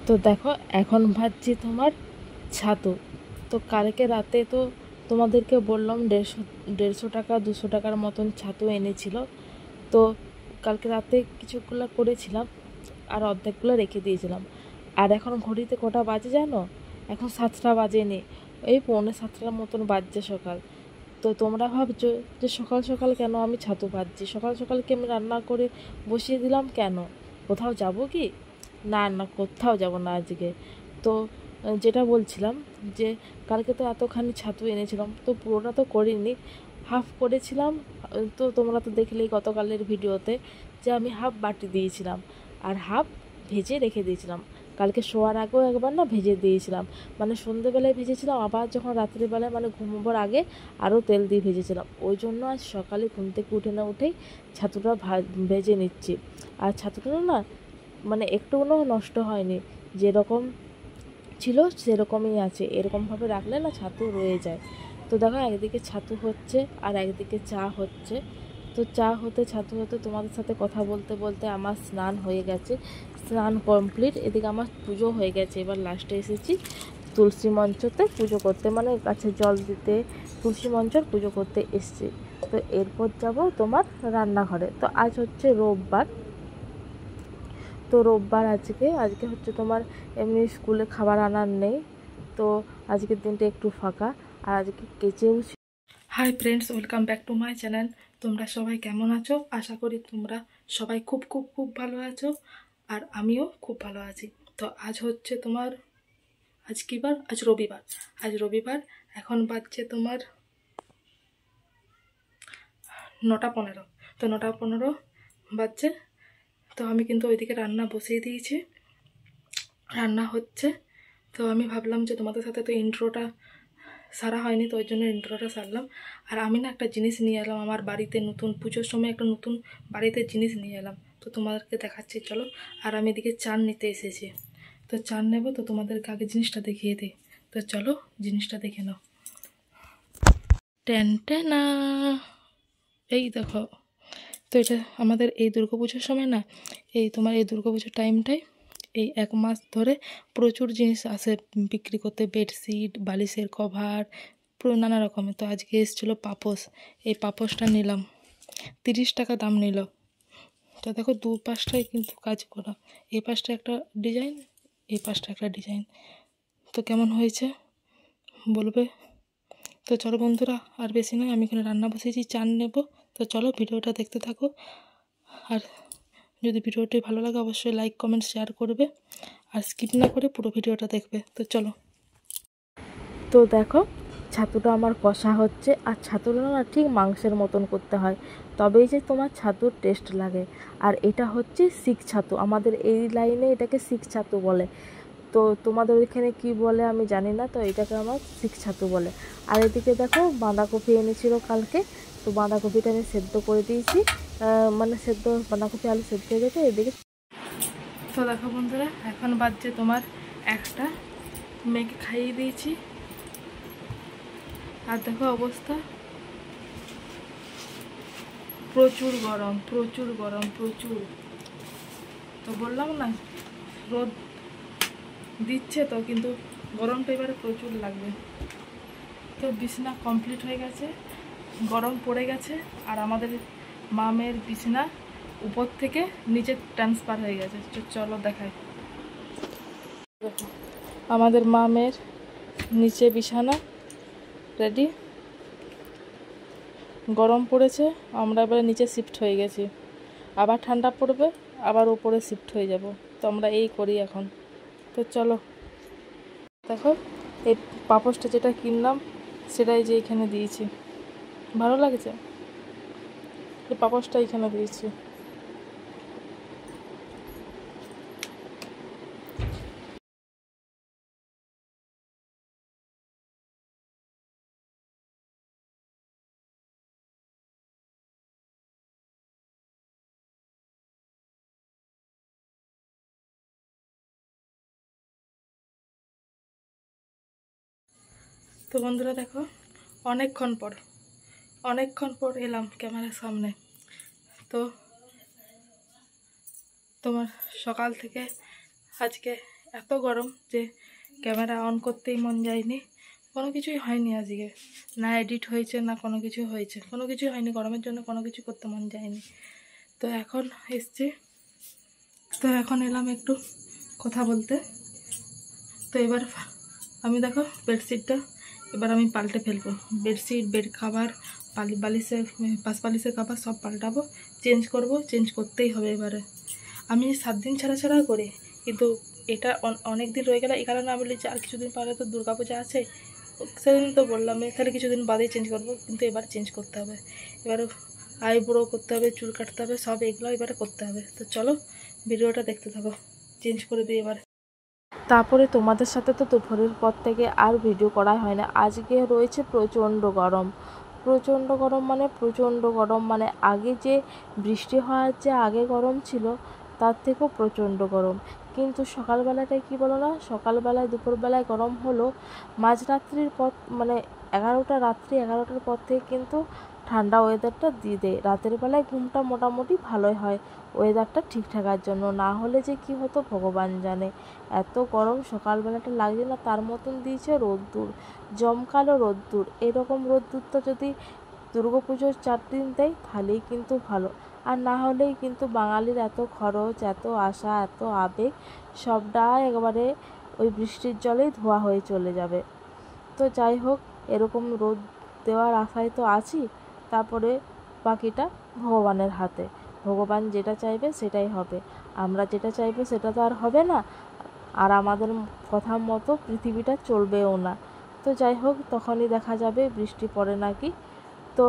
তো দেখো এখন ভাজছি তোমার ছাতু। তো কালকে রাতে তো তোমাদেরকে বললাম 150 টাকা 200 টাকার মতন ছাতু এনেছিল। তো কালকে রাতে কিছুগুলো করেছিলাম আর অর্ধেকগুলো রেখে দিয়েছিলাম। আর এখন ঘড়িতে কটা বাজে জানো? এখন 7টা বাজেনি, এই 6:45 মতন বাজছে সকাল। তো তোমরা ভাবছো যে সকাল সকাল কেন আমি ছাতু ভাজছি, সকাল সকাল কি আমি রান্না করে বসিয়ে দিলাম কেন? কোথাও যাব কি? না না, কোথাও যাব না আজকে। তো যেটা বলছিলাম যে কালকে তো এতখানি ছাতু এনেছিলাম, তো পুরোটা তো করিনি, হাফ করেছিলাম। তো তোমরা তো দেখলেই গতকালের ভিডিওতে যে আমি হাফ বাটি দিয়েছিলাম আর হাফ ভেজে রেখে দিয়েছিলাম। কালকে শোয়ার আগেও একবার না ভেজে দিয়েছিলাম, মানে সন্ধেবেলায় ভেজেছিলাম, আবার যখন রাত্রিবেলায় মানে ঘুমোবার আগে আরও তেল দিয়ে ভেজেছিলাম। ওই জন্য আজ সকালে ঘুম থেকে উঠে না উঠেই ছাতুটা ভেজে নিচ্ছি। আর ছাতুটা না মানে একটুকুও নষ্ট হয়নি, যেরকম ছিল সেরকমই আছে। এরকমভাবে রাখলে না ছাতু রয়ে যায়। তো দেখো একদিকে ছাতু হচ্ছে আর একদিকে চা হচ্ছে। তো চা হতে ছাতু হতে তোমাদের সাথে কথা বলতে বলতে আমার স্নান হয়ে গেছে, স্নান কমপ্লিট। এদিকে আমার পুজো হয়ে গেছে। এবার লাস্টে এসেছি তুলসী মঞ্চতে পুজো করতে, মানে গাছে জল দিতে, তুলসী মঞ্চর পুজো করতে এসছি। তো এরপর যাব তোমার রান্নাঘরে। তো আজ হচ্ছে রোববার। তো রোববার আজকে হচ্ছে তোমার এমনি স্কুলে খাবার আনার নেই। তো আজকের দিনটা একটু ফাঁকা। আর আজকে কেচেও। Hi friends, welcome back to my channel. তোমরা সবাই কেমন আছো? আশা করি তোমরা সবাই খুব খুব খুব ভালো আছো, আর আমিও খুব ভালো আছি। তো আজ হচ্ছে তোমার, আজ কী বার? আজ রবিবার। আজ রবিবার। এখন বাজছে তোমার 9:15। তো 9:15 বাজছে। তো আমি কিন্তু ওইদিকে রান্না বসিয়ে দিয়েছি, রান্না হচ্ছে। তো আমি ভাবলাম যে তোমাদের সাথে তো ইন্ট্রোটা সারা হয়নি, তো ওই জন্য ইন্ট্রোটা সারলাম। আর আমি না একটা জিনিস নিয়ে এলাম আমার বাড়িতে, নতুন পুজোর সময় একটা নতুন বাড়িতে জিনিস নিয়ে এলাম, তো তোমাদেরকে দেখাচ্ছি চলো। আর আমি এদিকে চান নিতে এসেছি। তো চান নেব, তো তোমাদেরকে আগে জিনিসটা দেখিয়ে দিই। তো চলো জিনিসটা দেখে নাও। টেন টেনা, এই দেখো। তো এটা আমাদের এই দুর্গাপুজোর সময় না, এই তোমার এই দুর্গাপুজোর টাইমটায় এই 1 মাস ধরে প্রচুর জিনিস আসে বিক্রি করতে, বেডশিট, বালিশের কভার, পুরো নানা রকমের। তো আজকে এসেছিলো পাপোশ, এই পাপোশটা নিলাম, 30 টাকা দাম নিল। তো দেখো দু পাশটাই কিন্তু কাজ করা, এই পাশটা একটা ডিজাইন, এই পাশটা একটা ডিজাইন। তো কেমন হয়েছে বলবে? তো চলো বন্ধুরা, আর বেশি নয়, আমি এখানে রান্না বসিয়েছি, চান নেব। তো চলো ভিডিওটা দেখতে থাকো। আর যদি ভিডিওটি ভালো লাগে অবশ্যই লাইক কমেন্ট শেয়ার করবে, আর স্কিপ না করে পুরো ভিডিওটা দেখবে। তো চলো। তো দেখো ছাতুটা আমার কষা হচ্ছে, আর ছাতুটা না ঠিক মাংসের মতন করতে হয়, তবেই যে তোমার ছাতুর টেস্ট লাগে। আর এটা হচ্ছে শিক ছাতু, আমাদের এই লাইনে এটাকে শিক ছাতু বলে। তো তোমাদের ওইখানে কি বলে আমি জানি না, তো এটাকে আমার শিক ছাতু বলে। আর এদিকে দেখো বাঁধাকপি এনেছিল কালকে, তো বাঁধাকপিটা আমি সেদ্ধ করে দিয়েছি, মানে সেদ্ধ বাঁধাকপি আলু সেদ্ধ হয়ে গেছে এদিকে। তো দেখো বন্ধুরা, এখন বাজছে তোমার 1টা, মেয়েকে খাইয়ে দিয়েছি। আর দেখো অবস্থা, প্রচুর গরম প্রচুর গরম প্রচুর। তো বললাম না রোদ দিচ্ছে তো, কিন্তু গরমটা এবারে প্রচুর লাগবে। তো বিছানা কমপ্লিট হয়ে গেছে, গরম পড়ে গেছে। আর আমাদের মামের বিছানা উপর থেকে নিচে ট্রান্সফার হয়ে গেছে। চলো দেখাই। আমাদের মামের নিচে বিছানা রেডি, গরম পড়েছে, আমরা এবারে নিচে শিফট হয়ে গেছি। আবার ঠান্ডা পড়বে, আবার উপরে শিফট হয়ে যাব। তো আমরা এই করি এখন। তো চলো দেখো, এই পাপোশটা যেটা কিনলাম সেটাই যে এখানে দিয়েছি, ভালো লাগছে। এই পাপোশটা এখানে দিয়েছি। তো বন্ধুরা দেখো, অনেকক্ষণ পর এলাম ক্যামেরার সামনে। তো তোমার সকাল থেকে আজকে এত গরম যে ক্যামেরা অন করতেই মন যায়নি, কোনো কিছুই হয়নি আজকে, না এডিট হয়েছে না কোনো কিছু হয়েছে, কোনো কিছুই হয়নি, গরমের জন্য কোনো কিছু করতে মন যায়নি। তো এখন এসছি, তো এখন এলাম একটু কথা বলতে। তো এবার আমি দেখো বেডশিটটা এবার আমি পাল্টে ফেলবো, বেডশিট, বেড কাভার, বালিশের পাশ বালিশের কাভার সব পাল্টাবো, চেঞ্জ করব, চেঞ্জ করতেই হবে এবারে। আমি 7 দিন ছাড়া ছাড়া করি, কিন্তু এটা অনেক দিন রয়ে গেলে এই কারণে আমি বলি যে আর কিছুদিন পরে তো দুর্গাপূজা আছে, সেদিন তো বললাম তাহলে কিছুদিন বাদেই চেঞ্জ করবো, কিন্তু এবার চেঞ্জ করতে হবে। এবার আইব্রো করতে হবে, চুল কাটতে হবে, সব এগুলো এবারে করতে হবে। তো চলো ভিডিওটা দেখতে থাকো, চেঞ্জ করে দিই এবার। তারপরে তোমাদের সাথে তো দুপুরের পর থেকে আর ভিডিও করা হয় না। আজকে রয়েছে প্রচণ্ড গরম, প্রচণ্ড গরম মানে প্রচণ্ড গরম, মানে আগে যে বৃষ্টি হওয়ার যে আগে গরম ছিল তার থেকেও প্রচণ্ড গরম। কিন্তু সকালবেলাটায় কি বলো না, সকালবেলায় দুপুরবেলায় গরম হলো, মাঝরাত্রির পর মানে 11টার পর থেকে কিন্তু ঠান্ডা ওয়েদারটা দিয়ে দেয়। রাতের বেলায় ঘুমটা মোটামুটি ভালোই হয় ওয়েদারটা ঠিক থাকার জন্য, না হলে যে কি হতো ভগবান জানে। এত গরম সকালবেলাটা লাগছে না, তার মতন দিয়েছে রোদ্দুর, জমকালো রোদ্দুর। এরকম রোদ্দুরটা যদি দুর্গাপুজোর 4 দিন দেয় তাহলেই কিন্তু ভালো, আর না হলেই কিন্তু বাঙালির এত খরচ, এত আশা, এত আবেগ সবটাই একবারে ওই বৃষ্টির জলেই ধোয়া হয়ে চলে যাবে। তো যাই হোক, এরকম রোদ দেওয়ার আশায় তো আছি, তারপরে বাকিটা ভগবানের হাতে, ভগবান যেটা চাইবে সেটাই হবে, আমরা যেটা চাইবো সেটা তো আর হবে না, আর আমাদের কথা মতো পৃথিবীটা চলবেও না। তো যাই হোক, তখনই দেখা যাবে বৃষ্টি পড়ে নাকি। তো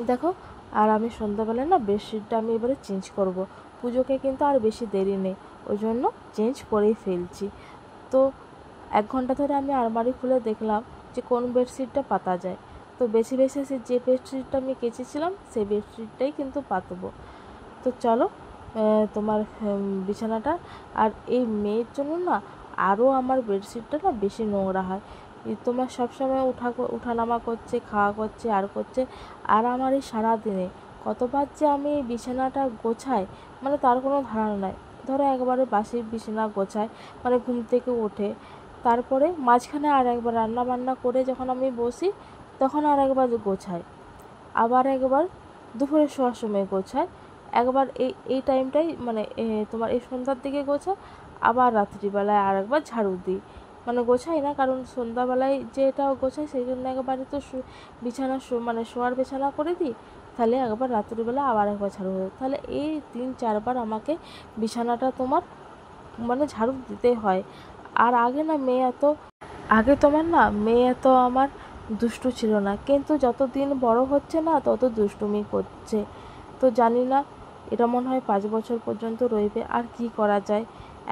দেখো, আর আমি সন্ধ্যাবেলায় না বেডশিটটা আমি এবারে চেঞ্জ করব, পুজোকে কিন্তু আর বেশি দেরি নেই, ওই জন্য চেঞ্জ করেই ফেলছি। তো 1 ঘন্টা ধরে আমি আলমারি খুলে দেখলাম যে কোন বেডশিটটা পাতা যায়। তো বেছে বেছে যে বেডশিটটা আমি কেচেছিলাম সেই বেডশিটটাই কিন্তু পাতবো। তো চলো, তোমার বিছানাটা, আর এই মেয়ের জন্য না আরও আমার বেডশিটটা না বেশি নোংরা হয়। তোমার সবসময় উঠানামা করছে, খাওয়া করছে আর করছে, আর আমার এই সারাদিনে কতবার যে আমি এই বিছানাটা গোছাই মানে তার কোনো ধারণা নাই। ধরো একবারে বাসি বিছানা গোছায় মানে ঘুম থেকে উঠে, তারপরে মাঝখানে আর একবার রান্না বান্না করে যখন আমি বসি তখন আর একবার গোছাই, আবার একবার দুপুরে শোয়ার সময় গোছায়, একবার এই টাইমটাই মানে তোমার এই সন্ধ্যার দিকে গোছায়, আবার রাত্রিবেলায় আর একবার ঝাড়ু দিই। মানে গোছাই না, কারণ সন্ধ্যাবেলায় যেটা গোছাই সেই জন্য একবারে তো বিছানা মানে শোয়ার বিছানা করে দিই, তাহলে একবার রাত্রিবেলা আবার একবার ঝাড়ু দিই, তাহলে এই 3-4 বার আমাকে বিছানাটা তোমার মানে ঝাড়ু দিতে হয়। আর আগে তোমার না মেয়ে এত আমার দুষ্টু ছিল না, কিন্তু যত দিন বড় হচ্ছে না তত দুষ্টুমি করছে। তো জানি না, এটা মনে হয় 5 বছর পর্যন্ত রইবে, আর কি করা যায়,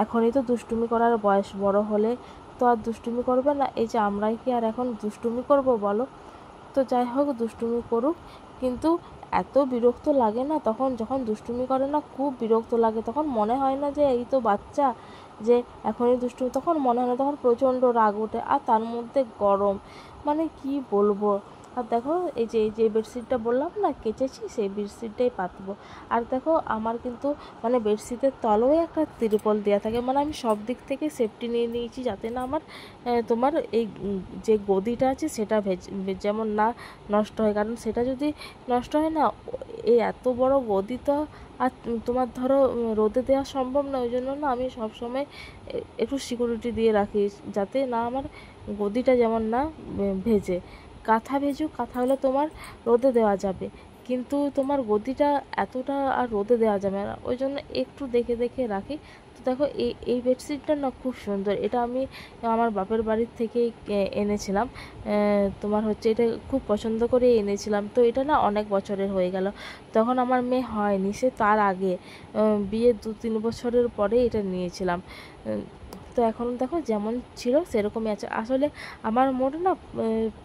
এখনই তো দুষ্টুমি করার বয়স, বড় হলে তো আর দুষ্টুমি করবে না, এই যে আমরাই কি আর এখন দুষ্টুমি করব বলো। তো যাই হোক, দুষ্টুমি করুক, কিন্তু এত বিরক্ত লাগে না তখন যখন দুষ্টুমি করে না, খুব বিরক্ত লাগে, তখন মনে হয় না যে এই তো বাচ্চা, যে এখনই দুষ্টুমি, তখন মনে হয় না, তখন প্রচণ্ড রাগ ওঠে, আর তার মধ্যে গরম, মানে কি বলবো। আর দেখো এই যে বেডশিটটা বললাম না কেচেছি, সেই বেডশিটটাই পাতবো। আর দেখো আমার কিন্তু মানে বেডশিটের তলেও একটা তিরপল দেওয়া থাকে, মানে আমি সব দিক থেকে সেফটি নিয়ে নিয়েছি যাতে না আমার তোমার এই যে গদিটা আছে সেটা যেমন না নষ্ট হয়, কারণ সেটা যদি নষ্ট হয় না, এই এত বড় গদি তো আর তোমার ধরো রোদে দেওয়া সম্ভব না, ওই জন্য না আমি সবসময় একটু সিকিউরিটি দিয়ে রাখি যাতে না আমার গদিটা যেমন না ভেজে। কাঁথা ভেজুক, কাঁথা হলে তোমার রোদে দেওয়া যাবে, কিন্তু তোমার গদিটা এতটা আর রোদে দেওয়া যাবে না, ওই জন্য একটু দেখে দেখে রাখি। তো দেখো এই বেডশিটটা না খুব সুন্দর, এটা আমি আমার বাপের বাড়ির থেকেই এনেছিলাম, তোমার হচ্ছে এটা খুব পছন্দ করে এনেছিলাম। তো এটা না অনেক বছরের হয়ে গেল, তখন আমার মেয়ে হয়নি, সে তার আগে বিয়ে 2-3 বছরের পরে এটা নিয়েছিলাম। তো এখন দেখো যেমন ছিল সেরকমই আছে, আসলে আমার মোট না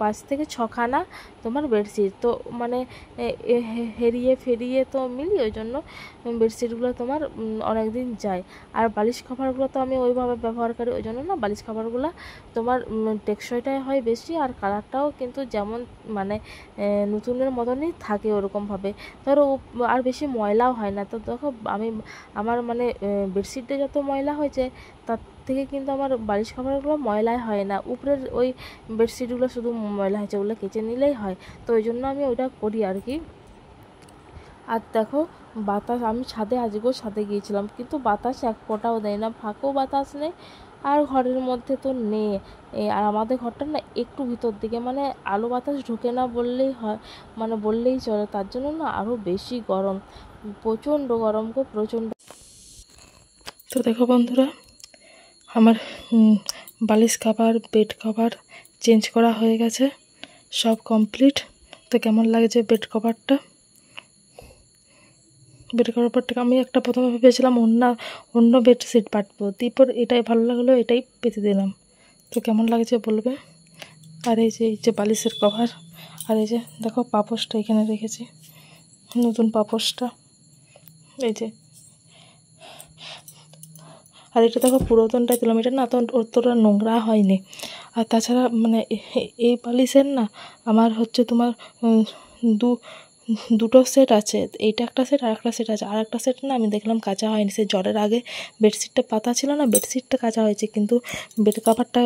5 থেকে 6খানা তোমার বেডশিট তো মানে হেরিয়ে ফেরিয়ে তো মিলি, ওই জন্য বেডশিটগুলো তোমার অনেক দিন যায়। আর বালিশ কভারগুলো তো আমি ওইভাবে ব্যবহার করি, ওই জন্য না বালিশ কভারগুলো তোমার টেকসইটাই হয় বেশি, আর কালারটাও কিন্তু যেমন মানে নতুনের মতনই থাকে ওরকমভাবে। ধরো আর বেশি ময়লাও হয় না। তো দেখো আমার মানে বেডশিটে যত ময়লা হয়েছে তার থেকে কিন্তু আমার বালিশ কভারগুলো ময়লাই হয় না, উপরের ওই বেডশিটগুলো শুধু ময়লা হয়েছে, ওগুলো কেচে নিলেই হয়। তো ওই জন্য আমি ওইটা করি আর কি। আর দেখো বাতাস, আমি আজকেও ছাদে গিয়েছিলাম, কিন্তু বাতাস এক ফোঁটাও দেয় না, ফাঁকেও বাতাস নেই, আর ঘরের মধ্যে তো নেই। আর আমাদের ঘরটা না একটু ভিতর দিকে, মানে আলো বাতাস ঢোকে না বললেই হয়, মানে বললেই চলে, তার জন্য না আরও বেশি গরম, প্রচণ্ড গরম গো, প্রচণ্ড। তো দেখো বন্ধুরা, আমার বালিশ কভার, বেড কভার চেঞ্জ করা হয়ে গেছে, সব কমপ্লিট। তো কেমন লাগছে বেড কভারটা? বেড কভারটাকে আমি একটা প্রথমে ভেবেছিলাম অন্য বেডশিট পাতবো, তারপর এটাই ভালো লাগলো, এটাই পেতে দিলাম। তো কেমন লাগছে বলবে। আর এই যে বালিশের কভার, আর এই যে দেখো পাপোশটা এখানে রেখেছি, নতুন পাপোশটা, এই যে। আর এটা দেখো পুরাতনটা দিলাম, এটা না অতটা নোংরা হয়নি। আর তাছাড়া মানে এই বালিশের না আমার হচ্ছে তোমার দুটো সেট আছে, এইটা একটা সেট আর একটা সেট আছে, আর একটা সেট না আমি দেখলাম কাচা হয়নি, সে জ্বরের আগে বেডশিটটা পাতা ছিল না, বেডশিটটা কাচা হয়েছে, কিন্তু বেড কভারটা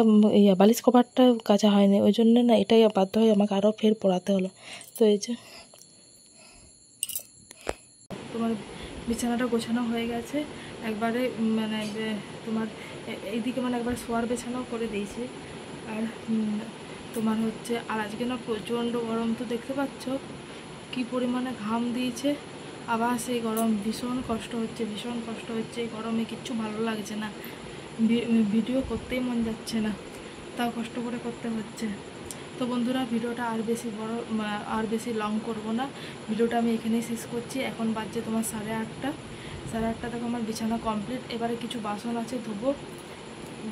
বালিশ কভারটা কাচা হয়নি, ওই জন্য না এটাই বাধ্য হয়ে আমাকে আরও ফের পরাতে হলো। তো এই যে তোমার বিছানাটা গোছানো হয়ে গেছে একবারে, মানে তোমার এইদিকে মানে একবার শোয়ার বিছানাও করে দিয়েছি। আর তোমার হচ্ছে, আর আজকে না প্রচণ্ড গরম, তো দেখতে পাচ্ছ কি পরিমাণে ঘাম দিয়েছে, আবার সেই গরম, ভীষণ কষ্ট হচ্ছে এই গরমে, কিচ্ছু ভালো লাগছে না, ভিডিও করতেই মন যাচ্ছে না, তাও কষ্ট করে করতে হচ্ছে। তো বন্ধুরা, ভিডিওটা আর বেশি লং করব না, ভিডিওটা আমি এখানেই শেষ করছি। এখন বাজছে তোমার 8:30 থেকে আমার বিছানা কমপ্লিট। এবারে কিছু বাসন আছে ধোবো,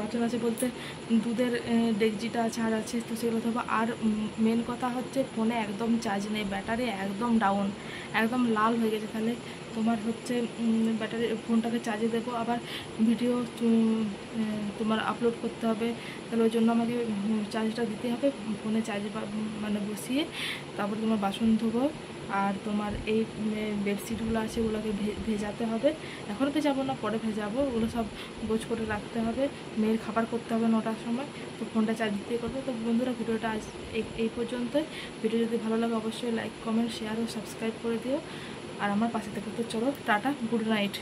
বাসন আছে বলতে দুধের ডেকচিটা আছে আর আছে, তো সেগুলো ধোবো। আর মেন কথা হচ্ছে ফোনে একদম চার্জ নেই, ব্যাটারি একদম ডাউন, একদম লাল হয়ে গেছে। তাহলে তোমার হচ্ছে ফোনটাকে চার্জে দেবো, আবার ভিডিও তোমার আপলোড করতে হবে, তাহলে ওই জন্য আমাকে চার্জটা দিতে হবে, ফোনে চার্জ মানে বসিয়ে তারপর তোমার বাসন ধোবো। আর তোমার এই বেডশিটগুলো আছে, ওগুলোকে ভেজাতে হবে, এখন ভেজাবো না, পরে ভেজাবো, ওগুলো সব গোছ করে রাখতে হবে, মেয়ের খাবার করতে হবে 9টার সময়, তো ফোনটা চার্জ দিতে করবো। তো বন্ধুরা, ভিডিওটা আজ এই পর্যন্তই। ভিডিও যদি ভালো লাগে অবশ্যই লাইক, কমেন্ট, শেয়ার ও সাবস্ক্রাইব করে দিও, আর আমার পাশে থেকে। তো চলো টাটা, গুড নাইট।